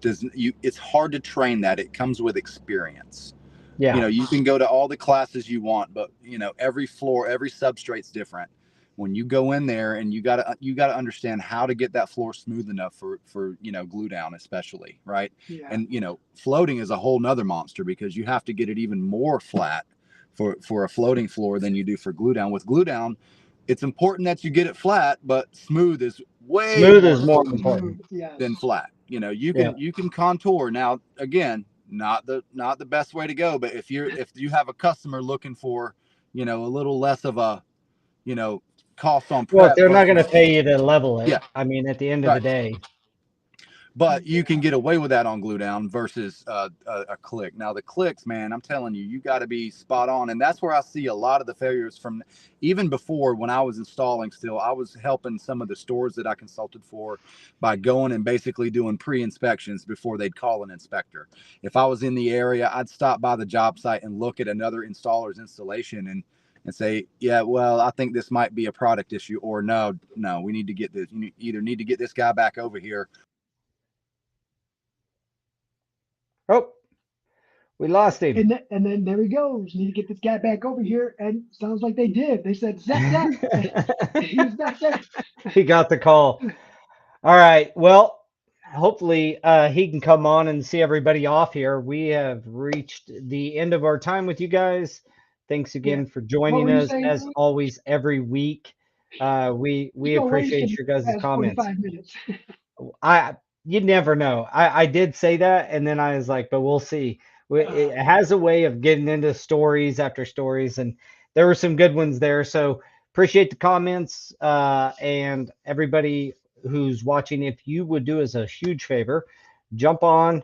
it's hard to train that. It comes with experience. Yeah. You can go to all the classes you want, but every floor, every substrate's different. When you go in there, and you gotta understand how to get that floor smooth enough for glue down, especially, right? yeah, And floating is a whole nother monster, because you have to get it even more flat for a floating floor than you do for glue down. With glue down, it's important that you get it flat, but smooth is way Smooth more is more important important. smooth. Yes. than flat. You Yeah. can contour. Now, again, not the best way to go, but if you have a customer looking for a little less of a you know cost on Well, if prep they're not going versus, to pay you to level yeah, it, I mean, at the end of the right, day, but you can Yeah. get away with that on glue down versus a click. Now the clicks, man, I'm telling you, you got to be spot on, and that's where I see a lot of the failures from. Even before, when I was installing, still I was helping some of the stores that I consulted for by going and basically doing pre-inspections before they'd call an inspector. If I was in the area, I'd stop by the job site and look at another installer's installation and say, yeah, well, I think this might be a product issue, or no, we need to get this. You either need to get this guy back over here. oh, we lost him. And then there he goes. Need to get this guy back over here. And sounds like they did. They said, Zach, Zach. He was back there. He got the call. All right. Well, hopefully he can come on and see everybody off here. We have reached the end of our time with you guys. Thanks Yeah. again for What joining were you us saying? as always every week. We There's no way you appreciate can your guys' past comments. 45 minutes. I You never know. I did say that, and then I was like, but we'll see. It has a way of getting into stories after stories, and there were some good ones there. So appreciate the comments, and everybody who's watching. If you would do us a huge favor, jump on,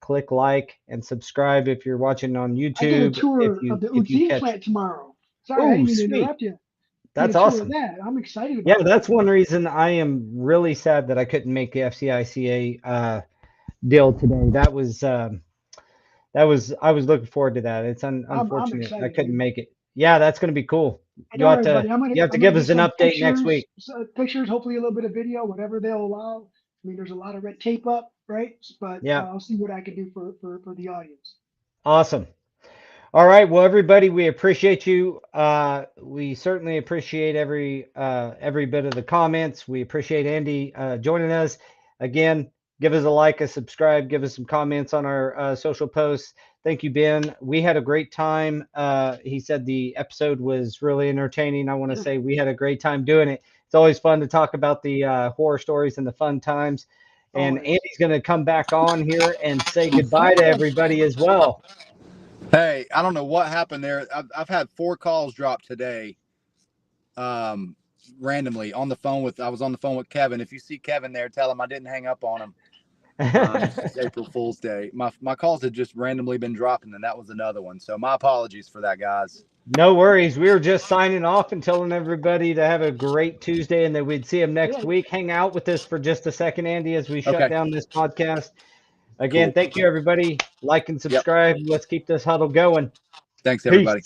click like, and subscribe if you're watching on I get a YouTube. tour of the If you Uzi catch, plant tomorrow. Sorry, I oh didn't mean to sweet, interrupt you. Get a that's tour of awesome. that. I'm excited Yeah, about that. that's one reason I am really sad that I couldn't make the FCICA deal today. That was I was looking forward to that. It's I'm unfortunate I excited, couldn't dude. make it. Yeah, that's going to be cool. And don't worry, buddy. You have to I'm gonna give get us an some update next week. pictures, hopefully a little bit of video, whatever they'll allow. I mean, there's a lot of red tape up, right? But Yeah, I'll see what I can do for the audience. awesome. All right, well, everybody, we appreciate you. We certainly appreciate every bit of the comments. We appreciate Andy joining us again. Give us a like, a subscribe, give us some comments on our social posts. Thank you, Ben. We had a great time. He said the episode was really entertaining. I want to say we had a great time doing it. It's always fun to talk about the horror stories and the fun times. And Always. Andy's going to come back on here and say goodbye to everybody as well. Hey, I don't know what happened there. I've had 4 calls drop today, randomly on the phone with. I was on the phone with Kevin. If you see Kevin there, tell him I didn't hang up on him. It's April Fool's Day. My calls had just randomly been dropping, and that was another one. So my apologies for that, guys. No worries. We were just signing off and telling everybody to have a great Tuesday and that we'd see them next Yeah. week. Hang out with us for just a second, Andy, as we shut Okay. down this podcast. Again, Cool. thank you, everybody. Like and subscribe. Let's keep this huddle going. Thanks, Peace. everybody.